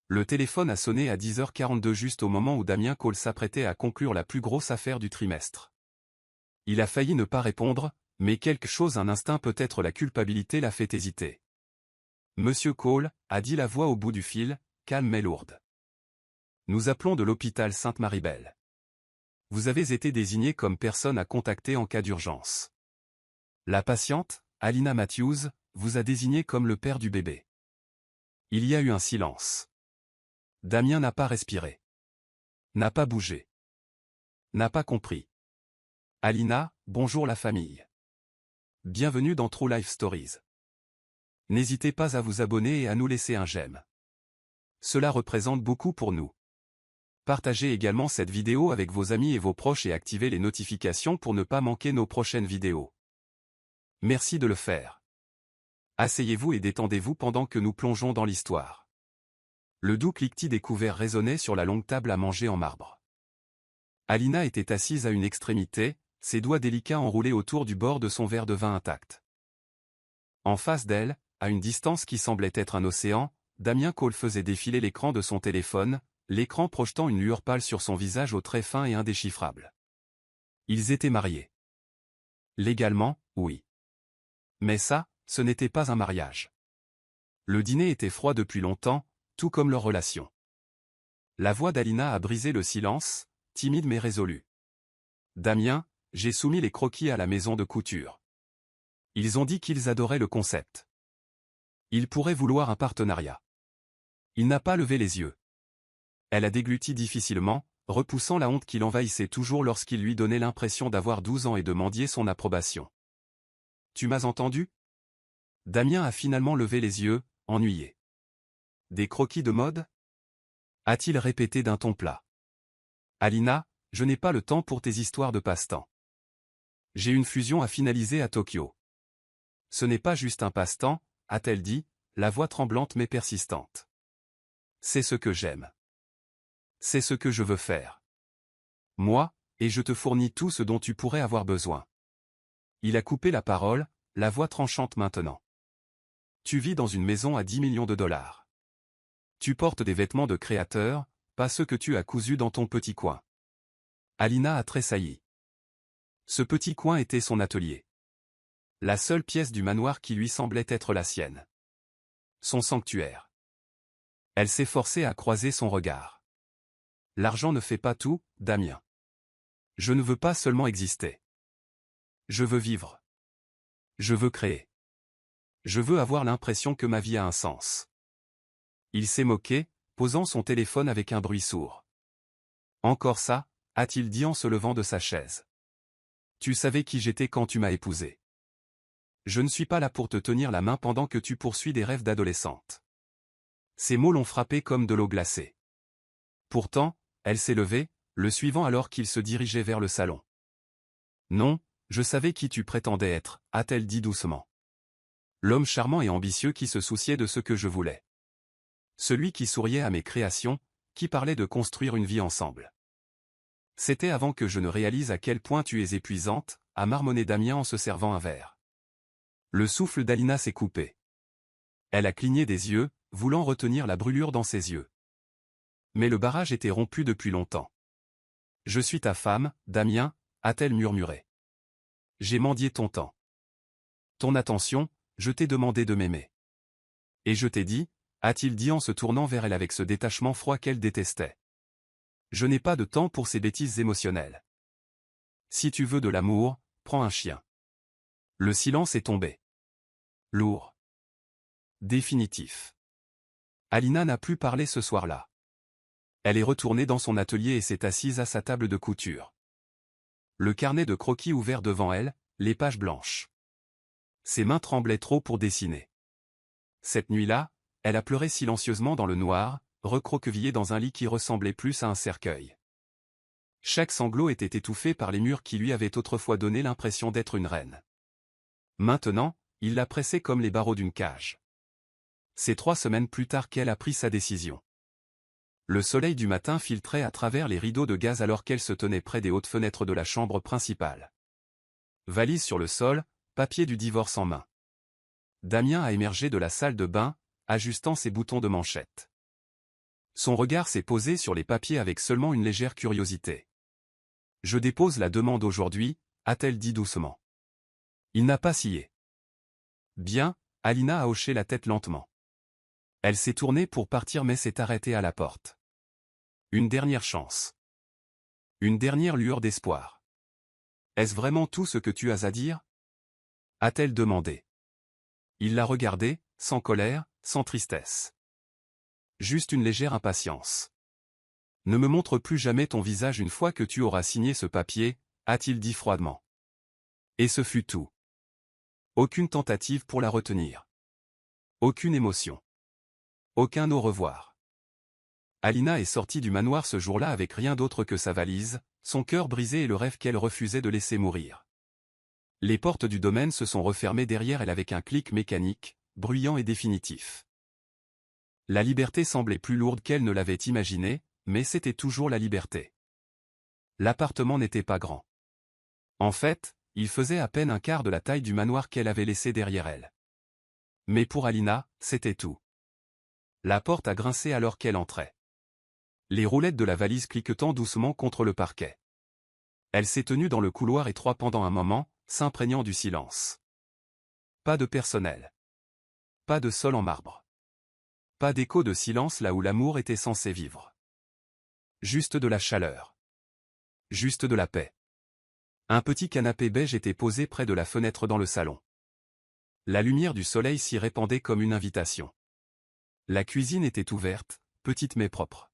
Le téléphone a sonné à 10h42 juste au moment où Damien Cole s'apprêtait à conclure la plus grosse affaire du trimestre. Il a failli ne pas répondre, mais quelque chose, un instinct, peut-être la culpabilité, l'a fait hésiter. « Monsieur Cole », a dit la voix au bout du fil, calme mais lourde. « Nous appelons de l'hôpital Sainte-Maribel. Vous avez été désigné comme personne à contacter en cas d'urgence. La patiente, Alina Matthews, vous a désigné comme le père du bébé. » Il y a eu un silence. Damien n'a pas respiré. N'a pas bougé. N'a pas compris. Alina, bonjour la famille. Bienvenue dans True Life Stories. N'hésitez pas à vous abonner et à nous laisser un j'aime. Cela représente beaucoup pour nous. Partagez également cette vidéo avec vos amis et vos proches et activez les notifications pour ne pas manquer nos prochaines vidéos. Merci de le faire. Asseyez-vous et détendez-vous pendant que nous plongeons dans l'histoire. Le doux cliquetis des couverts résonnait sur la longue table à manger en marbre. Alina était assise à une extrémité, ses doigts délicats enroulés autour du bord de son verre de vin intact. En face d'elle, à une distance qui semblait être un océan, Damien Cole faisait défiler l'écran de son téléphone, l'écran projetant une lueur pâle sur son visage aux traits fins et indéchiffrables. Ils étaient mariés. Légalement, oui. Mais ça, ce n'était pas un mariage. Le dîner était froid depuis longtemps, tout comme leur relation. La voix d'Alina a brisé le silence, timide mais résolue. « Damien, j'ai soumis les croquis à la maison de couture. Ils ont dit qu'ils adoraient le concept. Ils pourraient vouloir un partenariat. » Il n'a pas levé les yeux. Elle a dégluti difficilement, repoussant la honte qui l'envahissait toujours lorsqu'il lui donnait l'impression d'avoir 12 ans et de mendier son approbation. « Tu m'as entendu ?» Damien a finalement levé les yeux, ennuyé. « Des croquis de mode ?» a-t-il répété d'un ton plat. « Alina, je n'ai pas le temps pour tes histoires de passe-temps. J'ai une fusion à finaliser à Tokyo. » « Ce n'est pas juste un passe-temps, » a-t-elle dit, la voix tremblante mais persistante. « C'est ce que j'aime. C'est ce que je veux faire. Moi, et je te fournis tout ce dont tu pourrais avoir besoin. » Il a coupé la parole, la voix tranchante maintenant. « Tu vis dans une maison à 10 millions de dollars. Tu portes des vêtements de créateur, pas ceux que tu as cousus dans ton petit coin. » Alina a tressailli. Ce petit coin était son atelier. La seule pièce du manoir qui lui semblait être la sienne. Son sanctuaire. Elle s'est forcée à croiser son regard. « L'argent ne fait pas tout, Damien. Je ne veux pas seulement exister. Je veux vivre. Je veux créer. Je veux avoir l'impression que ma vie a un sens. » Il s'est moqué, posant son téléphone avec un bruit sourd. « Encore ça ?» a-t-il dit en se levant de sa chaise. « Tu savais qui j'étais quand tu m'as épousé. Je ne suis pas là pour te tenir la main pendant que tu poursuis des rêves d'adolescente. » Ces mots l'ont frappé comme de l'eau glacée. Pourtant, elle s'est levée, le suivant alors qu'il se dirigeait vers le salon. « Non, je savais qui tu prétendais être, » a-t-elle dit doucement. « L'homme charmant et ambitieux qui se souciait de ce que je voulais. Celui qui souriait à mes créations, qui parlait de construire une vie ensemble. C'était avant que je ne réalise à quel point tu es épuisante, » a marmonné Damien en se servant un verre. Le souffle d'Alina s'est coupé. Elle a cligné des yeux, voulant retenir la brûlure dans ses yeux. Mais le barrage était rompu depuis longtemps. « Je suis ta femme, Damien » a-t-elle murmuré. « J'ai mendié ton temps. Ton attention, je t'ai demandé de m'aimer. Et je t'ai dit, » a-t-il dit en se tournant vers elle avec ce détachement froid qu'elle détestait. « Je n'ai pas de temps pour ces bêtises émotionnelles. Si tu veux de l'amour, prends un chien. » Le silence est tombé. Lourd. Définitif. Alina n'a plus parlé ce soir-là. Elle est retournée dans son atelier et s'est assise à sa table de couture. Le carnet de croquis ouvert devant elle, les pages blanches. Ses mains tremblaient trop pour dessiner. Cette nuit-là, elle a pleuré silencieusement dans le noir, recroquevillée dans un lit qui ressemblait plus à un cercueil. Chaque sanglot était étouffé par les murs qui lui avaient autrefois donné l'impression d'être une reine. Maintenant, il la pressait comme les barreaux d'une cage. C'est 3 semaines plus tard qu'elle a pris sa décision. Le soleil du matin filtrait à travers les rideaux de gaze alors qu'elle se tenait près des hautes fenêtres de la chambre principale. Valise sur le sol, papier du divorce en main. Damien a émergé de la salle de bain, ajustant ses boutons de manchette. Son regard s'est posé sur les papiers avec seulement une légère curiosité. « Je dépose la demande aujourd'hui », a-t-elle dit doucement. Il n'a pas scié. « Bien », Alina a hoché la tête lentement. Elle s'est tournée pour partir mais s'est arrêtée à la porte. Une dernière chance. Une dernière lueur d'espoir. Est-ce vraiment tout ce que tu as à dire ? A-t-elle demandé. Il l'a regardée, sans colère, sans tristesse. Juste une légère impatience. Ne me montre plus jamais ton visage une fois que tu auras signé ce papier, a-t-il dit froidement. Et ce fut tout. Aucune tentative pour la retenir. Aucune émotion. Aucun au revoir. Alina est sortie du manoir ce jour-là avec rien d'autre que sa valise, son cœur brisé et le rêve qu'elle refusait de laisser mourir. Les portes du domaine se sont refermées derrière elle avec un clic mécanique, bruyant et définitif. La liberté semblait plus lourde qu'elle ne l'avait imaginé, mais c'était toujours la liberté. L'appartement n'était pas grand. En fait, il faisait à peine un quart de la taille du manoir qu'elle avait laissé derrière elle. Mais pour Alina, c'était tout. La porte a grincé alors qu'elle entrait. Les roulettes de la valise cliquetant doucement contre le parquet. Elle s'est tenue dans le couloir étroit pendant un moment, s'imprégnant du silence. Pas de personnel. Pas de sol en marbre. Pas d'écho de silence là où l'amour était censé vivre. Juste de la chaleur. Juste de la paix. Un petit canapé beige était posé près de la fenêtre dans le salon. La lumière du soleil s'y répandait comme une invitation. La cuisine était ouverte, petite mais propre.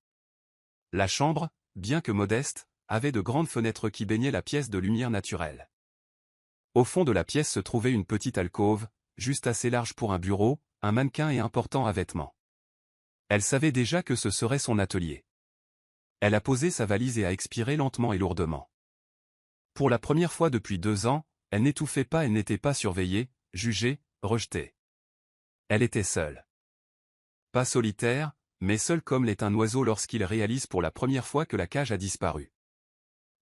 La chambre, bien que modeste, avait de grandes fenêtres qui baignaient la pièce de lumière naturelle. Au fond de la pièce se trouvait une petite alcôve, juste assez large pour un bureau, un mannequin et un portant à vêtements. Elle savait déjà que ce serait son atelier. Elle a posé sa valise et a expiré lentement et lourdement. Pour la première fois depuis 2 ans, elle n'étouffait pas, elle n'était pas surveillée, jugée, rejetée. Elle était seule. Pas solitaire, mais seule comme l'est un oiseau lorsqu'il réalise pour la première fois que la cage a disparu.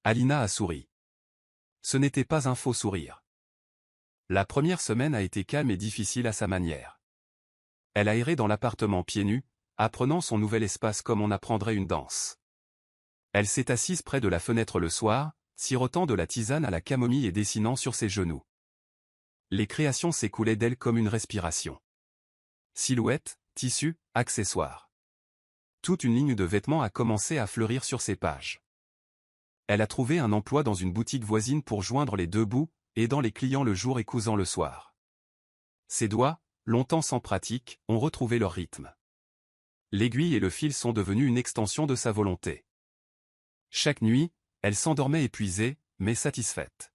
Alina a souri. Ce n'était pas un faux sourire. La première semaine a été calme et difficile à sa manière. Elle a erré dans l'appartement pieds nus, apprenant son nouvel espace comme on apprendrait une danse. Elle s'est assise près de la fenêtre le soir, sirotant de la tisane à la camomille et dessinant sur ses genoux. Les créations s'écoulaient d'elle comme une respiration. Silhouettes, tissus, accessoires. Toute une ligne de vêtements a commencé à fleurir sur ses pages. Elle a trouvé un emploi dans une boutique voisine pour joindre les deux bouts, aidant les clients le jour et cousant le soir. Ses doigts, longtemps sans pratique, ont retrouvé leur rythme. L'aiguille et le fil sont devenus une extension de sa volonté. Chaque nuit, elle s'endormait épuisée, mais satisfaite.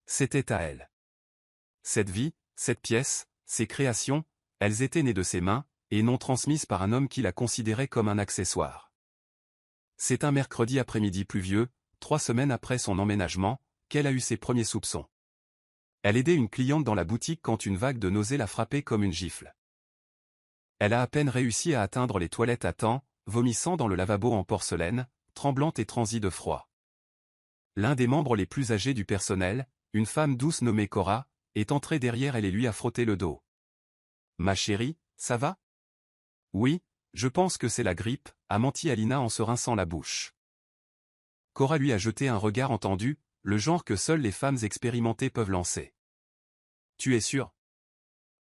C'était à elle. Cette vie, cette pièce, ces créations, elles étaient nées de ses mains, et non transmises par un homme qui la considérait comme un accessoire. C'est un mercredi après-midi pluvieux, 3 semaines après son emménagement, qu'elle a eu ses premiers soupçons. Elle aidait une cliente dans la boutique quand une vague de nausées l'a frappée comme une gifle. Elle a à peine réussi à atteindre les toilettes à temps, vomissant dans le lavabo en porcelaine, tremblante et transie de froid. L'un des membres les plus âgés du personnel, une femme douce nommée Cora, est entré derrière elle et lui a frotté le dos. « Ma chérie, ça va ? » ?»« Oui, je pense que c'est la grippe, » a menti Alina en se rinçant la bouche. Cora lui a jeté un regard entendu, le genre que seules les femmes expérimentées peuvent lancer. « Tu es sûre ? »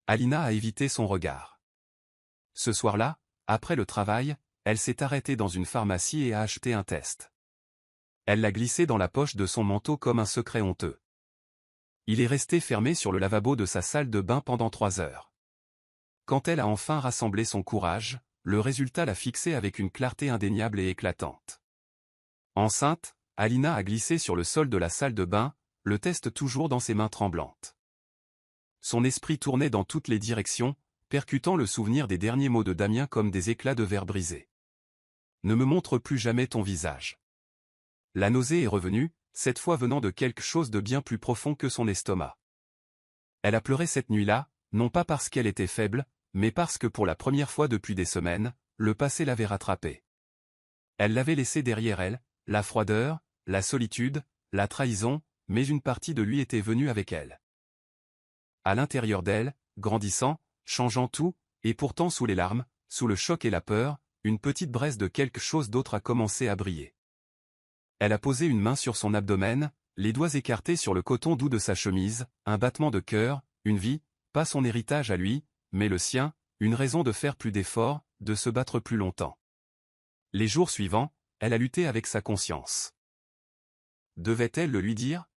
Alina a évité son regard. Ce soir-là, après le travail, elle s'est arrêtée dans une pharmacie et a acheté un test. Elle l'a glissé dans la poche de son manteau comme un secret honteux. Il est resté fermé sur le lavabo de sa salle de bain pendant 3 heures. Quand elle a enfin rassemblé son courage, le résultat l'a fixé avec une clarté indéniable et éclatante. Enceinte, Alina a glissé sur le sol de la salle de bain, le test toujours dans ses mains tremblantes. Son esprit tournait dans toutes les directions, percutant le souvenir des derniers mots de Damien comme des éclats de verre brisés. « Ne me montre plus jamais ton visage. » La nausée est revenue, cette fois venant de quelque chose de bien plus profond que son estomac. Elle a pleuré cette nuit-là, non pas parce qu'elle était faible, mais parce que pour la première fois depuis des semaines, le passé l'avait rattrapée. Elle l'avait laissé derrière elle, la froideur, la solitude, la trahison, mais une partie de lui était venue avec elle. À l'intérieur d'elle, grandissant, changeant tout, et pourtant sous les larmes, sous le choc et la peur, une petite braise de quelque chose d'autre a commencé à briller. Elle a posé une main sur son abdomen, les doigts écartés sur le coton doux de sa chemise, un battement de cœur, une vie, pas son héritage à lui, mais le sien, une raison de faire plus d'efforts, de se battre plus longtemps. Les jours suivants, elle a lutté avec sa conscience. Devait-elle le lui dire?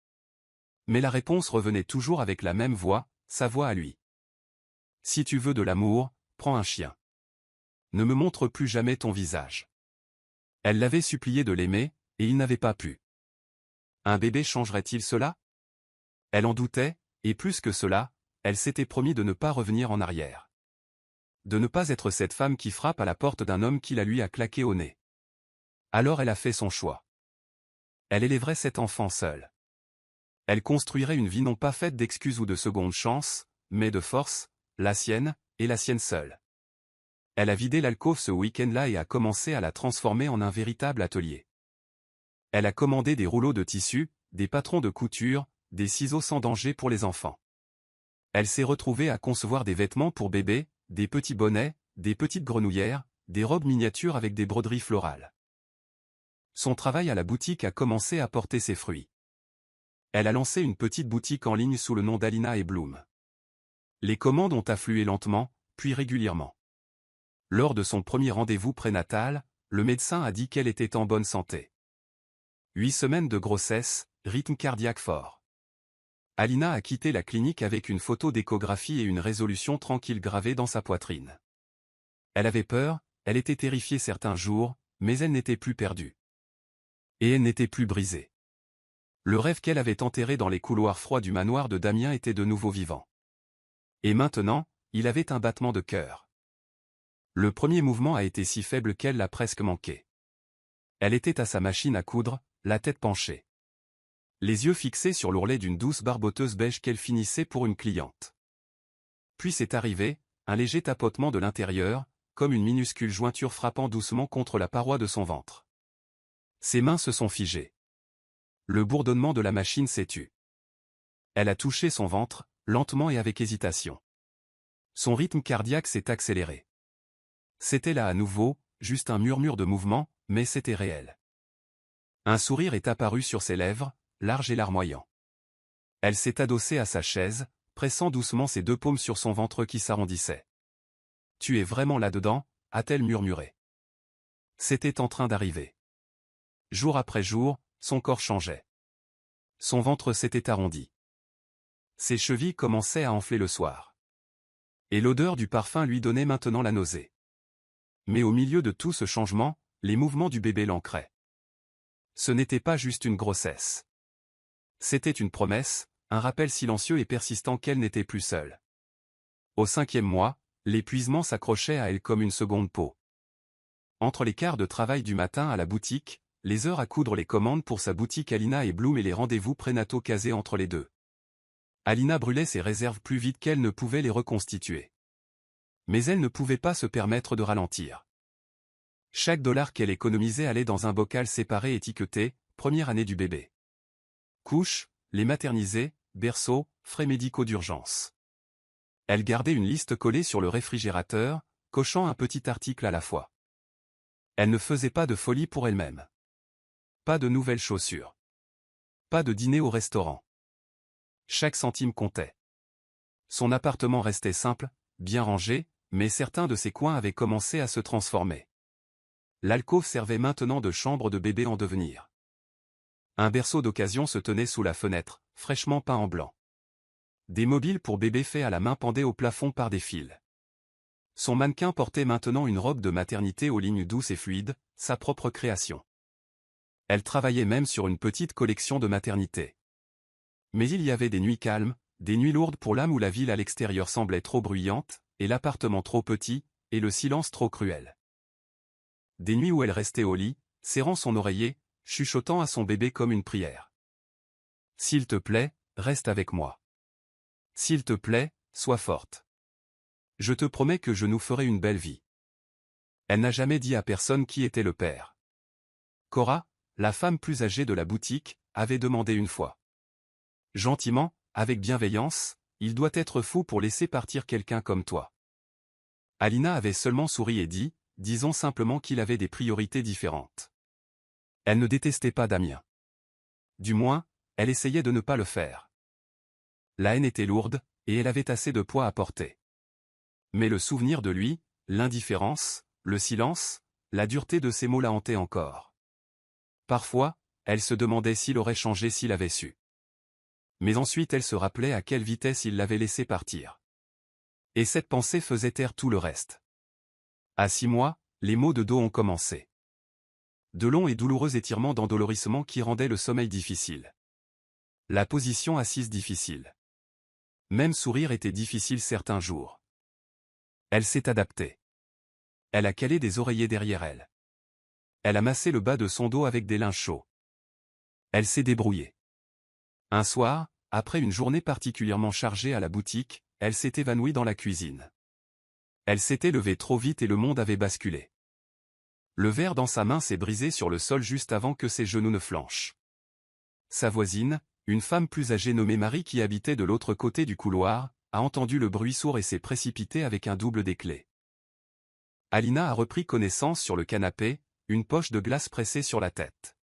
Mais la réponse revenait toujours avec la même voix, sa voix à lui. Si tu veux de l'amour, prends un chien. Ne me montre plus jamais ton visage. Elle l'avait supplié de l'aimer, et il n'avait pas pu. Un bébé changerait-il cela? Elle en doutait, et plus que cela, elle s'était promis de ne pas revenir en arrière. De ne pas être cette femme qui frappe à la porte d'un homme qui la lui a claqué au nez. Alors elle a fait son choix. Elle élèverait cet enfant seule. Elle construirait une vie non pas faite d'excuses ou de seconde chance, mais de force, la sienne, et la sienne seule. Elle a vidé l'alcôve ce week-end-là et a commencé à la transformer en un véritable atelier. Elle a commandé des rouleaux de tissu, des patrons de couture, des ciseaux sans danger pour les enfants. Elle s'est retrouvée à concevoir des vêtements pour bébés, des petits bonnets, des petites grenouillères, des robes miniatures avec des broderies florales. Son travail à la boutique a commencé à porter ses fruits. Elle a lancé une petite boutique en ligne sous le nom d'Alina et Bloom. Les commandes ont afflué lentement, puis régulièrement. Lors de son premier rendez-vous prénatal, le médecin a dit qu'elle était en bonne santé. 8 semaines de grossesse, rythme cardiaque fort. Alina a quitté la clinique avec une photo d'échographie et une résolution tranquille gravée dans sa poitrine. Elle avait peur, elle était terrifiée certains jours, mais elle n'était plus perdue. Et elle n'était plus brisée. Le rêve qu'elle avait enterré dans les couloirs froids du manoir de Damien était de nouveau vivant. Et maintenant, il avait un battement de cœur. Le premier mouvement a été si faible qu'elle l'a presque manqué. Elle était à sa machine à coudre, la tête penchée. Les yeux fixés sur l'ourlet d'une douce barboteuse beige qu'elle finissait pour une cliente. Puis c'est arrivé, un léger tapotement de l'intérieur, comme une minuscule jointure frappant doucement contre la paroi de son ventre. Ses mains se sont figées. Le bourdonnement de la machine s'est tu. Elle a touché son ventre, lentement et avec hésitation. Son rythme cardiaque s'est accéléré. C'était là à nouveau, juste un murmure de mouvement, mais c'était réel. Un sourire est apparu sur ses lèvres, large et larmoyant. Elle s'est adossée à sa chaise, pressant doucement ses deux paumes sur son ventre qui s'arrondissait. « Tu es vraiment là-dedans » a-t-elle murmuré. C'était en train d'arriver. Jour après jour, son corps changeait. Son ventre s'était arrondi. Ses chevilles commençaient à enfler le soir. Et l'odeur du parfum lui donnait maintenant la nausée. Mais au milieu de tout ce changement, les mouvements du bébé l'ancraient. Ce n'était pas juste une grossesse. C'était une promesse, un rappel silencieux et persistant qu'elle n'était plus seule. Au 5e mois, l'épuisement s'accrochait à elle comme une seconde peau. Entre les quarts de travail du matin à la boutique, les heures à coudre les commandes pour sa boutique Alina et Bloom et les rendez-vous prénataux casés entre les deux. Alina brûlait ses réserves plus vite qu'elle ne pouvait les reconstituer. Mais elle ne pouvait pas se permettre de ralentir. Chaque dollar qu'elle économisait allait dans un bocal séparé étiqueté « Première année du bébé ». Couche, les maternisés, berceau, frais médicaux d'urgence. Elle gardait une liste collée sur le réfrigérateur, cochant un petit article à la fois. Elle ne faisait pas de folie pour elle-même. Pas de nouvelles chaussures. Pas de dîner au restaurant. Chaque centime comptait. Son appartement restait simple, bien rangé, mais certains de ses coins avaient commencé à se transformer. L'alcôve servait maintenant de chambre de bébé en devenir. Un berceau d'occasion se tenait sous la fenêtre, fraîchement peint en blanc. Des mobiles pour bébé faits à la main pendaient au plafond par des fils. Son mannequin portait maintenant une robe de maternité aux lignes douces et fluides, sa propre création. Elle travaillait même sur une petite collection de maternité. Mais il y avait des nuits calmes, des nuits lourdes pour l'âme où la ville à l'extérieur semblait trop bruyante, et l'appartement trop petit, et le silence trop cruel. Des nuits où elle restait au lit, serrant son oreiller, chuchotant à son bébé comme une prière. « S'il te plaît, reste avec moi. S'il te plaît, sois forte. Je te promets que je nous ferai une belle vie. » Elle n'a jamais dit à personne qui était le père. Cora, la femme plus âgée de la boutique, avait demandé une fois. Gentiment, avec bienveillance, « Il doit être fou pour laisser partir quelqu'un comme toi. » Alina avait seulement souri et dit, « disons simplement qu'il avait des priorités différentes. Elle ne détestait pas Damien. Du moins, elle essayait de ne pas le faire. La haine était lourde, et elle avait assez de poids à porter. Mais le souvenir de lui, l'indifférence, le silence, la dureté de ses mots la hantaient encore. Parfois, elle se demandait s'il aurait changé s'il avait su. Mais ensuite elle se rappelait à quelle vitesse il l'avait laissé partir. Et cette pensée faisait taire tout le reste. À 6 mois, les maux de dos ont commencé. De longs et douloureux étirements d'endolorissement qui rendaient le sommeil difficile. La position assise difficile. Même sourire était difficile certains jours. Elle s'est adaptée. Elle a calé des oreillers derrière elle. Elle a massé le bas de son dos avec des linges chauds. Elle s'est débrouillée. Un soir, après une journée particulièrement chargée à la boutique, elle s'est évanouie dans la cuisine. Elle s'était levée trop vite et le monde avait basculé. Le verre dans sa main s'est brisé sur le sol juste avant que ses genoux ne flanchent. Sa voisine, une femme plus âgée nommée Marie qui habitait de l'autre côté du couloir, a entendu le bruit sourd et s'est précipitée avec un double des clés. Alina a repris connaissance sur le canapé, une poche de glace pressée sur la tête.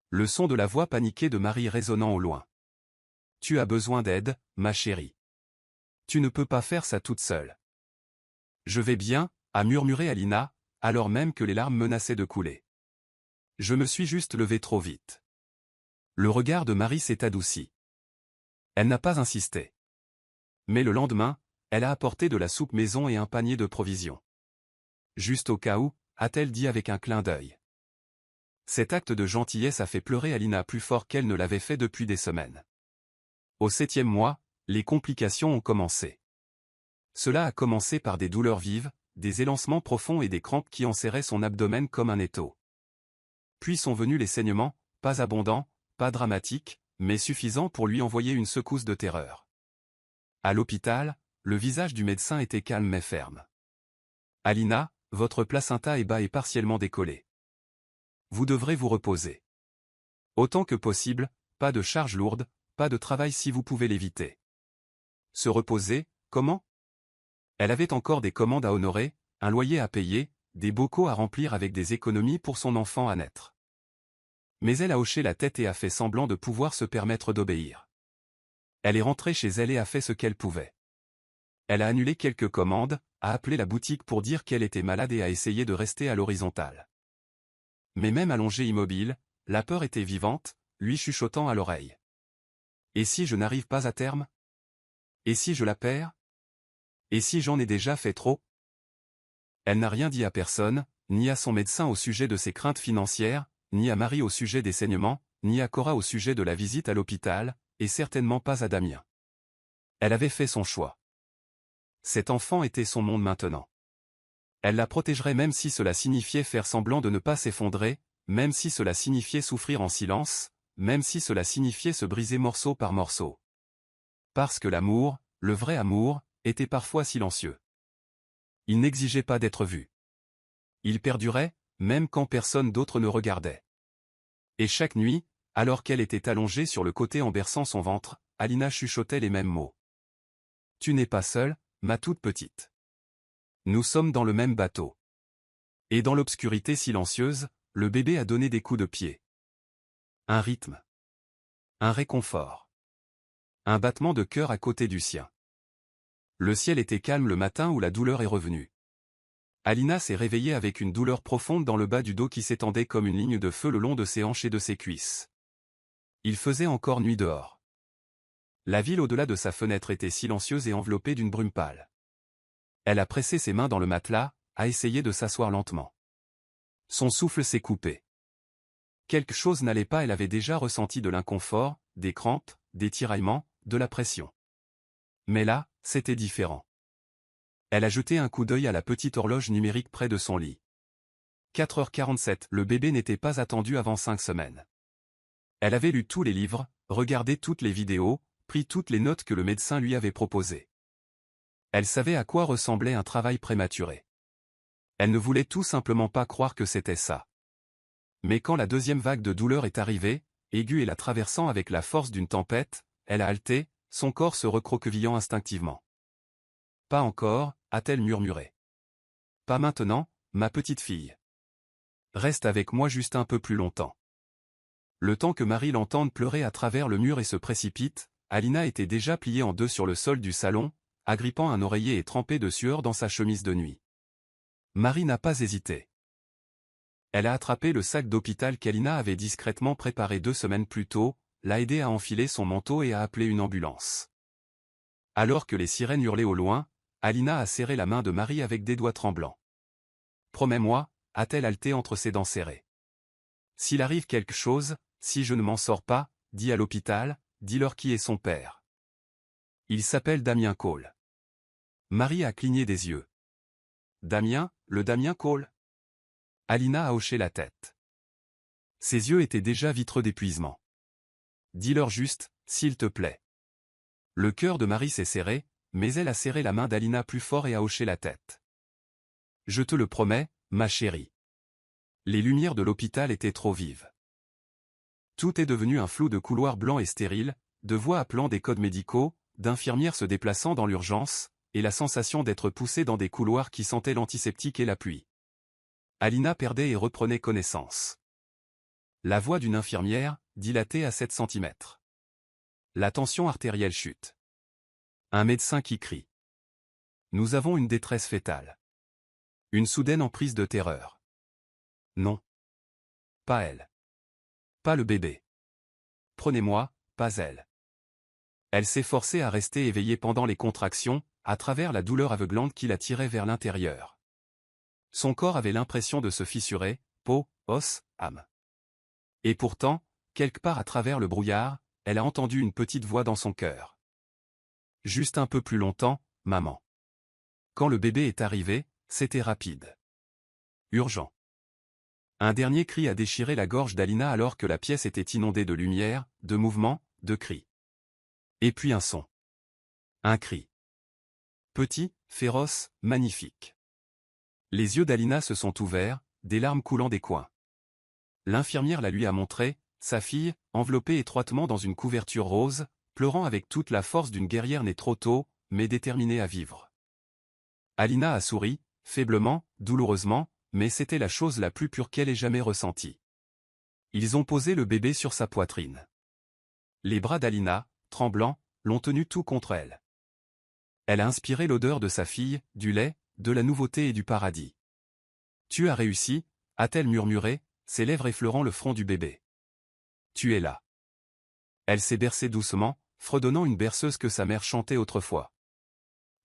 Le son de la voix paniquée de Marie résonnant au loin. « Tu as besoin d'aide, ma chérie. Tu ne peux pas faire ça toute seule. »« Je vais bien, » a murmuré Alina, alors même que les larmes menaçaient de couler. « Je me suis juste levée trop vite. » Le regard de Marie s'est adouci. Elle n'a pas insisté. Mais le lendemain, elle a apporté de la soupe maison et un panier de provisions. « Juste au cas où », a-t-elle dit avec un clin d'œil. Cet acte de gentillesse a fait pleurer Alina plus fort qu'elle ne l'avait fait depuis des semaines. Au 7e mois, les complications ont commencé. Cela a commencé par des douleurs vives, des élancements profonds et des crampes qui enserraient son abdomen comme un étau. Puis sont venus les saignements, pas abondants, pas dramatiques, mais suffisants pour lui envoyer une secousse de terreur. À l'hôpital, le visage du médecin était calme mais ferme. « Alina, votre placenta est bas et partiellement décollé. Vous devrez vous reposer. Autant que possible, pas de charge lourde, pas de travail si vous pouvez l'éviter. » Se reposer, comment? Elle avait encore des commandes à honorer, un loyer à payer, des bocaux à remplir avec des économies pour son enfant à naître. Mais elle a hoché la tête et a fait semblant de pouvoir se permettre d'obéir. Elle est rentrée chez elle et a fait ce qu'elle pouvait. Elle a annulé quelques commandes, a appelé la boutique pour dire qu'elle était malade et a essayé de rester à l'horizontale. Mais même allongée immobile, la peur était vivante, lui chuchotant à l'oreille. « Et si je n'arrive pas à terme? Et si je la perds? Et si j'en ai déjà fait trop ?» Elle n'a rien dit à personne, ni à son médecin au sujet de ses craintes financières, ni à Marie au sujet des saignements, ni à Cora au sujet de la visite à l'hôpital, et certainement pas à Damien. Elle avait fait son choix. Cet enfant était son monde maintenant. Elle la protégerait même si cela signifiait faire semblant de ne pas s'effondrer, même si cela signifiait souffrir en silence, même si cela signifiait se briser morceau par morceau. Parce que l'amour, le vrai amour, était parfois silencieux. Il n'exigeait pas d'être vu. Il perdurait, même quand personne d'autre ne regardait. Et chaque nuit, alors qu'elle était allongée sur le côté en berçant son ventre, Alina chuchotait les mêmes mots. « Tu n'es pas seule, ma toute petite. Nous sommes dans le même bateau. » Et dans l'obscurité silencieuse, le bébé a donné des coups de pied. Un rythme. Un réconfort. Un battement de cœur à côté du sien. Le ciel était calme le matin où la douleur est revenue. Alina s'est réveillée avec une douleur profonde dans le bas du dos qui s'étendait comme une ligne de feu le long de ses hanches et de ses cuisses. Il faisait encore nuit dehors. La ville au-delà de sa fenêtre était silencieuse et enveloppée d'une brume pâle. Elle a pressé ses mains dans le matelas, a essayé de s'asseoir lentement. Son souffle s'est coupé. Quelque chose n'allait pas, elle avait déjà ressenti de l'inconfort, des crampes, des tiraillements, de la pression. Mais là, c'était différent. Elle a jeté un coup d'œil à la petite horloge numérique près de son lit. 4h47, le bébé n'était pas attendu avant 5 semaines. Elle avait lu tous les livres, regardé toutes les vidéos, pris toutes les notes que le médecin lui avait proposées. Elle savait à quoi ressemblait un travail prématuré. Elle ne voulait tout simplement pas croire que c'était ça. Mais quand la deuxième vague de douleur est arrivée, aiguë et la traversant avec la force d'une tempête, elle a halté, son corps se recroquevillant instinctivement. « Pas encore », a-t-elle murmuré. « Pas maintenant », ma petite fille. Reste avec moi juste un peu plus longtemps. Le temps que Marie l'entende pleurer à travers le mur et se précipite, Alina était déjà pliée en deux sur le sol du salon, agrippant un oreiller et trempée de sueur dans sa chemise de nuit. Marie n'a pas hésité. Elle a attrapé le sac d'hôpital qu'Alina avait discrètement préparé 2 semaines plus tôt, l'a aidé à enfiler son manteau et a appelé une ambulance. Alors que les sirènes hurlaient au loin, Alina a serré la main de Marie avec des doigts tremblants. « Promets-moi » a-t-elle haleté entre ses dents serrées. « S'il arrive quelque chose, si je ne m'en sors pas, dis à l'hôpital, dis-leur qui est son père. Il s'appelle Damien Cole. » Marie a cligné des yeux. « Damien, le Damien Cole ?» Alina a hoché la tête. Ses yeux étaient déjà vitreux d'épuisement. « Dis-leur juste, s'il te plaît. » Le cœur de Marie s'est serré, mais elle a serré la main d'Alina plus fort et a hoché la tête. « Je te le promets, ma chérie. » Les lumières de l'hôpital étaient trop vives. Tout est devenu un flou de couloirs blancs et stériles, de voix appelant des codes médicaux, d'infirmières se déplaçant dans l'urgence, et la sensation d'être poussée dans des couloirs qui sentaient l'antiseptique et la pluie. Alina perdait et reprenait connaissance. La voix d'une infirmière, dilatée à 7 cm. La tension artérielle chute. Un médecin qui crie. Nous avons une détresse fétale. Une soudaine emprise de terreur. Non. Pas elle. Pas le bébé. Prenez-moi, pas elle. Elle s'est forcée à rester éveillée pendant les contractions, à travers la douleur aveuglante qui la tirait vers l'intérieur. Son corps avait l'impression de se fissurer, peau, os, âme. Et pourtant, quelque part à travers le brouillard, elle a entendu une petite voix dans son cœur. Juste un peu plus longtemps, maman. Quand le bébé est arrivé, c'était rapide. Urgent. Un dernier cri a déchiré la gorge d'Alina alors que la pièce était inondée de lumière, de mouvements, de cris. Et puis un son. Un cri. Petit, féroce, magnifique. Les yeux d'Alina se sont ouverts, des larmes coulant des coins. L'infirmière la lui a montré, sa fille, enveloppée étroitement dans une couverture rose, pleurant avec toute la force d'une guerrière née trop tôt, mais déterminée à vivre. Alina a souri, faiblement, douloureusement, mais c'était la chose la plus pure qu'elle ait jamais ressentie. Ils ont posé le bébé sur sa poitrine. Les bras d'Alina, tremblants, l'ont tenu tout contre elle. Elle a inspiré l'odeur de sa fille, du lait, de la nouveauté et du paradis. « Tu as réussi » a-t-elle murmuré, ses lèvres effleurant le front du bébé. « Tu es là. » Elle s'est bercée doucement, fredonnant une berceuse que sa mère chantait autrefois.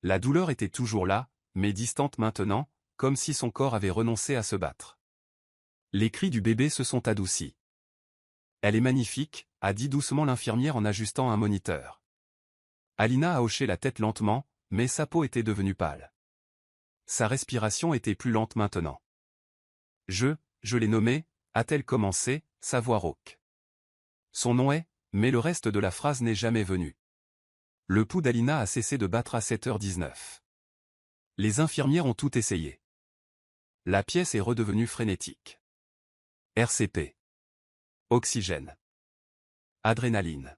La douleur était toujours là, mais distante maintenant, comme si son corps avait renoncé à se battre. Les cris du bébé se sont adoucis. « Elle est magnifique » a dit doucement l'infirmière en ajustant un moniteur. Alina a hoché la tête lentement, mais sa peau était devenue pâle. Sa respiration était plus lente maintenant. « Je l'ai nommée » a-t-elle commencé, sa voix rauque. Son nom est, mais le reste de la phrase n'est jamais venu. Le pouls d'Alina a cessé de battre à 7h19. Les infirmières ont tout essayé. La pièce est redevenue frénétique. RCP. Oxygène. Adrénaline.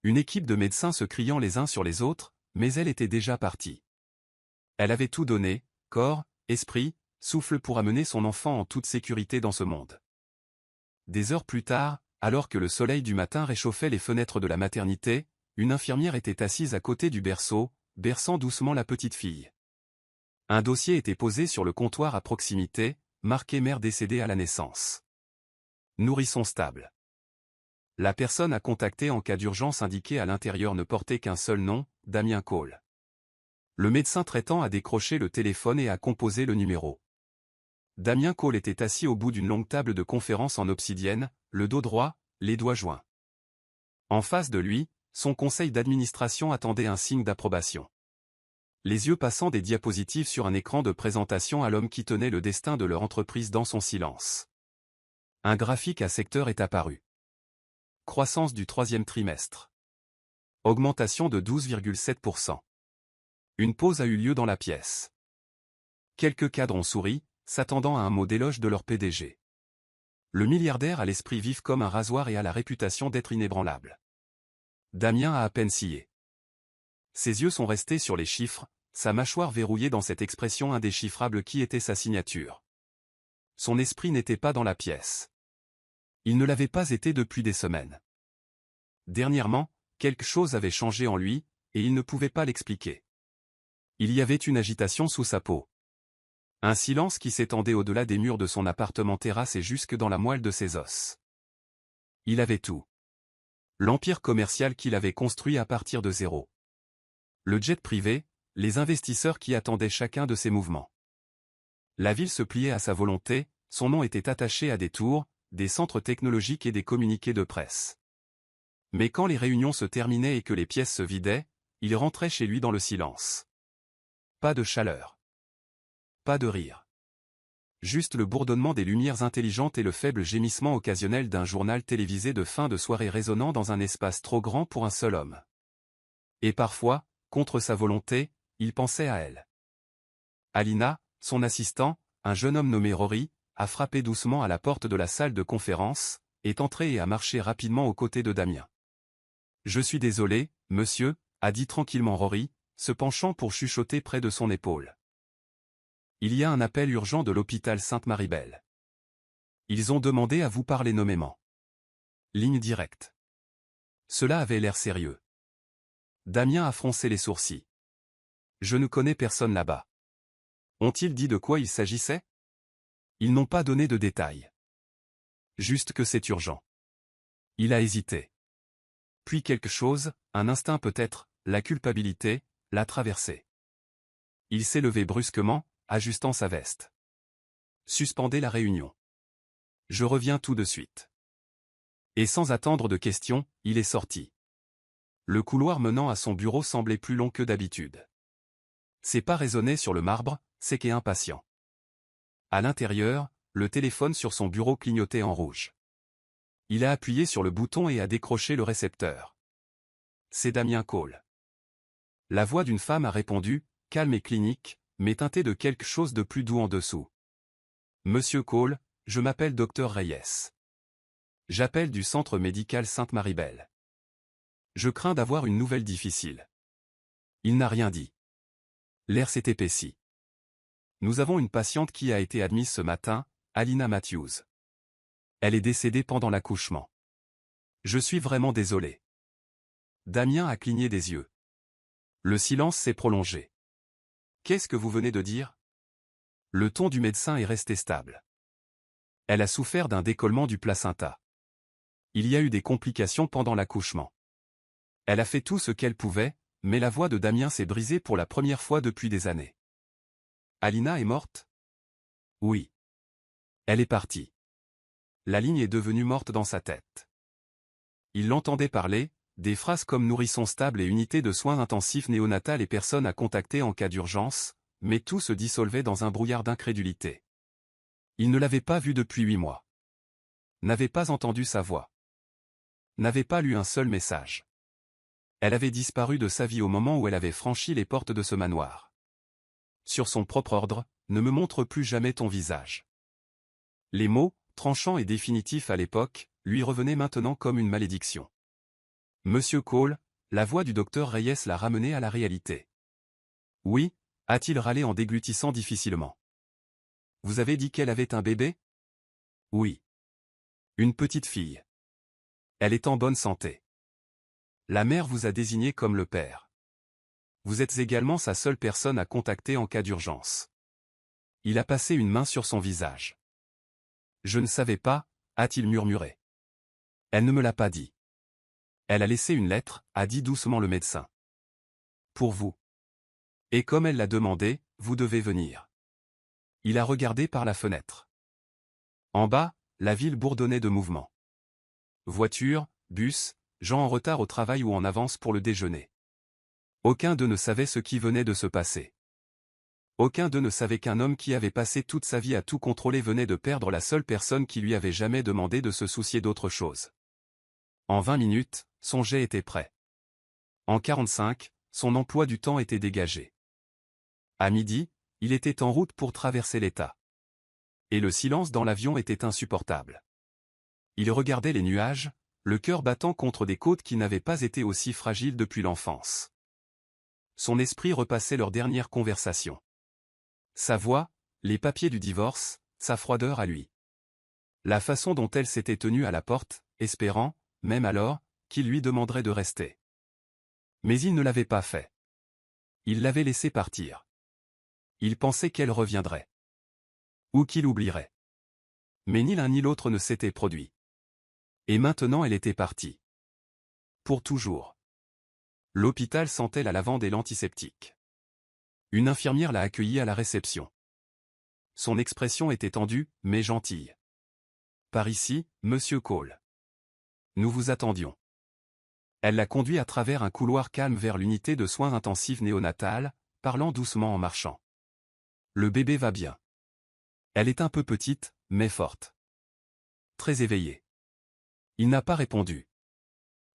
Une équipe de médecins se criant les uns sur les autres, mais elle était déjà partie. Elle avait tout donné, corps, esprit, souffle pour amener son enfant en toute sécurité dans ce monde. Des heures plus tard, alors que le soleil du matin réchauffait les fenêtres de la maternité, une infirmière était assise à côté du berceau, berçant doucement la petite fille. Un dossier était posé sur le comptoir à proximité, marqué mère décédée à la naissance. Nourrisson stable. La personne à contacter en cas d'urgence indiquée à l'intérieur ne portait qu'un seul nom, Damien Cole. Le médecin traitant a décroché le téléphone et a composé le numéro. Damien Cole était assis au bout d'une longue table de conférence en obsidienne, le dos droit, les doigts joints. En face de lui, son conseil d'administration attendait un signe d'approbation. Les yeux passant des diapositives sur un écran de présentation à l'homme qui tenait le destin de leur entreprise dans son silence. Un graphique à secteur est apparu. Croissance du 3e trimestre. Augmentation de 12,7%. Une pause a eu lieu dans la pièce. Quelques cadres ont souri, s'attendant à un mot d'éloge de leur PDG. Le milliardaire a l'esprit vif comme un rasoir et a la réputation d'être inébranlable. Damien a à peine scié. Ses yeux sont restés sur les chiffres, sa mâchoire verrouillée dans cette expression indéchiffrable qui était sa signature. Son esprit n'était pas dans la pièce. Il ne l'avait pas été depuis des semaines. Dernièrement, quelque chose avait changé en lui, et il ne pouvait pas l'expliquer. Il y avait une agitation sous sa peau. Un silence qui s'étendait au-delà des murs de son appartement terrasse et jusque dans la moelle de ses os. Il avait tout. L'empire commercial qu'il avait construit à partir de zéro. Le jet privé, les investisseurs qui attendaient chacun de ses mouvements. La ville se pliait à sa volonté, son nom était attaché à des tours, des centres technologiques et des communiqués de presse. Mais quand les réunions se terminaient et que les pièces se vidaient, il rentrait chez lui dans le silence. Pas de chaleur. Pas de rire. Juste le bourdonnement des lumières intelligentes et le faible gémissement occasionnel d'un journal télévisé de fin de soirée résonnant dans un espace trop grand pour un seul homme. Et parfois, contre sa volonté, il pensait à elle. Alina, son assistant, un jeune homme nommé Rory, a frappé doucement à la porte de la salle de conférence, est entré et a marché rapidement aux côtés de Damien. « Je suis désolé, monsieur », a dit tranquillement Rory, se penchant pour chuchoter près de son épaule. Il y a un appel urgent de l'hôpital Sainte-Maribel. Ils ont demandé à vous parler nommément. Ligne directe. Cela avait l'air sérieux. Damien a froncé les sourcils. Je ne connais personne là-bas. Ont-ils dit de quoi il s'agissait? Ils n'ont pas donné de détails. Juste que c'est urgent. Il a hésité. Puis quelque chose, un instinct peut-être, la culpabilité, l'a traversé. Il s'est levé brusquement, ajustant sa veste. Suspendez la réunion. Je reviens tout de suite. Et sans attendre de questions, il est sorti. Le couloir menant à son bureau semblait plus long que d'habitude. Ses pas résonnaient sur le marbre, sec et impatient. À l'intérieur, le téléphone sur son bureau clignotait en rouge. Il a appuyé sur le bouton et a décroché le récepteur. C'est Damien Cole. La voix d'une femme a répondu, calme et clinique, mais teintée de quelque chose de plus doux en dessous. Monsieur Cole, je m'appelle Dr Reyes. J'appelle du centre médical Sainte-Maribel. Je crains d'avoir une nouvelle difficile. Il n'a rien dit. L'air s'est épaissi. Nous avons une patiente qui a été admise ce matin, Alina Matthews. Elle est décédée pendant l'accouchement. Je suis vraiment désolé. Damien a cligné des yeux. Le silence s'est prolongé. Qu'est-ce que vous venez de dire? Le ton du médecin est resté stable. Elle a souffert d'un décollement du placenta. Il y a eu des complications pendant l'accouchement. Elle a fait tout ce qu'elle pouvait, mais la voix de Damien s'est brisée pour la première fois depuis des années. Alina est morte? Oui. Elle est partie. La ligne est devenue morte dans sa tête. Il l'entendait parler, des phrases comme nourrisson stable et unité de soins intensifs néonatales et personnes à contacter en cas d'urgence, mais tout se dissolvait dans un brouillard d'incrédulité. Il ne l'avait pas vue depuis 8 mois. N'avait pas entendu sa voix. N'avait pas lu un seul message. Elle avait disparu de sa vie au moment où elle avait franchi les portes de ce manoir. Sur son propre ordre, ne me montre plus jamais ton visage. Les mots, tranchants et définitifs à l'époque, lui revenaient maintenant comme une malédiction. Monsieur Cole, la voix du docteur Reyes l'a ramené à la réalité. Oui, a-t-il râlé en déglutissant difficilement. Vous avez dit qu'elle avait un bébé? Oui. Une petite fille. Elle est en bonne santé. La mère vous a désigné comme le père. Vous êtes également sa seule personne à contacter en cas d'urgence. Il a passé une main sur son visage. Je ne savais pas, a-t-il murmuré. Elle ne me l'a pas dit. Elle a laissé une lettre, a dit doucement le médecin. Pour vous. Et comme elle l'a demandé, vous devez venir. Il a regardé par la fenêtre. En bas, la ville bourdonnait de mouvement. Voitures, bus, gens en retard au travail ou en avance pour le déjeuner. Aucun d'eux ne savait ce qui venait de se passer. Aucun d'eux ne savait qu'un homme qui avait passé toute sa vie à tout contrôler venait de perdre la seule personne qui lui avait jamais demandé de se soucier d'autre chose. En 20 minutes, son jet était prêt. En 45, son emploi du temps était dégagé. À midi, il était en route pour traverser l'État. Et le silence dans l'avion était insupportable. Il regardait les nuages, le cœur battant contre des côtes qui n'avaient pas été aussi fragiles depuis l'enfance. Son esprit repassait leur dernière conversation. Sa voix, les papiers du divorce, sa froideur à lui. La façon dont elle s'était tenue à la porte, espérant, même alors, qu'il lui demanderait de rester. Mais il ne l'avait pas fait. Il l'avait laissée partir. Il pensait qu'elle reviendrait. Ou qu'il oublierait. Mais ni l'un ni l'autre ne s'était produit. Et maintenant elle était partie. Pour toujours. L'hôpital sentait la lavande et l'antiseptique. Une infirmière l'a accueillie à la réception. Son expression était tendue, mais gentille. Par ici, Monsieur Cole. Nous vous attendions. Elle l'a conduit à travers un couloir calme vers l'unité de soins intensifs néonatales, parlant doucement en marchant. Le bébé va bien. Elle est un peu petite, mais forte. Très éveillée. Il n'a pas répondu.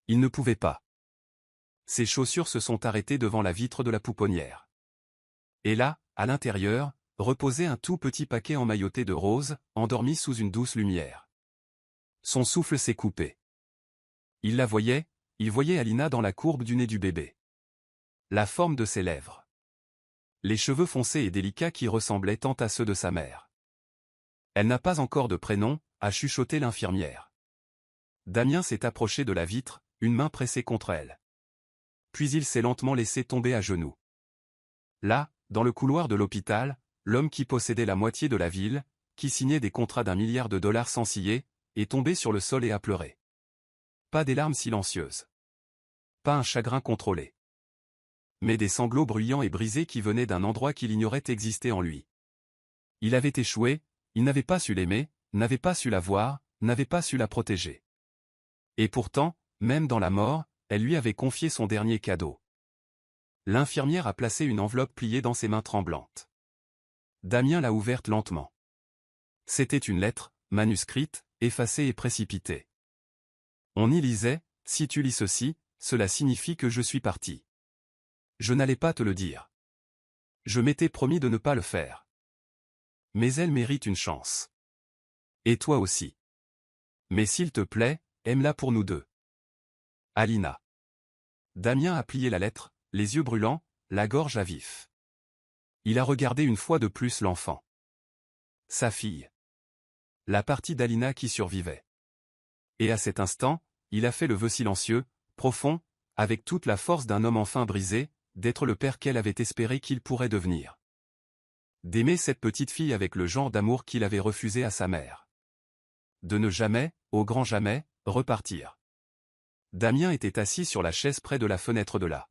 Il ne pouvait pas. Ses chaussures se sont arrêtées devant la vitre de la pouponnière. Et là, à l'intérieur, reposait un tout petit paquet emmailloté de roses, endormi sous une douce lumière. Son souffle s'est coupé. Il la voyait, il voyait Alina dans la courbe du nez du bébé. La forme de ses lèvres. Les cheveux foncés et délicats qui ressemblaient tant à ceux de sa mère. Elle n'a pas encore de prénom, a chuchoté l'infirmière. Damien s'est approché de la vitre, une main pressée contre elle. Puis il s'est lentement laissé tomber à genoux. Là, dans le couloir de l'hôpital, l'homme qui possédait la moitié de la ville, qui signait des contrats d'1 milliard de dollars sans scier, est tombé sur le sol et a pleuré. Pas des larmes silencieuses. Pas un chagrin contrôlé. Mais des sanglots bruyants et brisés qui venaient d'un endroit qu'il ignorait exister en lui. Il avait échoué, il n'avait pas su l'aimer, n'avait pas su la voir, n'avait pas su la protéger. Et pourtant, même dans la mort, elle lui avait confié son dernier cadeau. L'infirmière a placé une enveloppe pliée dans ses mains tremblantes. Damien l'a ouverte lentement. C'était une lettre, manuscrite, effacée et précipitée. On y lisait, « Si tu lis ceci, cela signifie que je suis parti. Je n'allais pas te le dire. Je m'étais promis de ne pas le faire. Mais elle mérite une chance. Et toi aussi. Mais s'il te plaît, aime-la pour nous deux. Alina. » Damien a plié la lettre, les yeux brûlants, la gorge à vif. Il a regardé une fois de plus l'enfant. Sa fille. La partie d'Alina qui survivait. Et à cet instant, il a fait le vœu silencieux, profond, avec toute la force d'un homme enfin brisé, d'être le père qu'elle avait espéré qu'il pourrait devenir. D'aimer cette petite fille avec le genre d'amour qu'il avait refusé à sa mère. De ne jamais, au grand jamais, repartir. Damien était assis sur la chaise près de la fenêtre de là.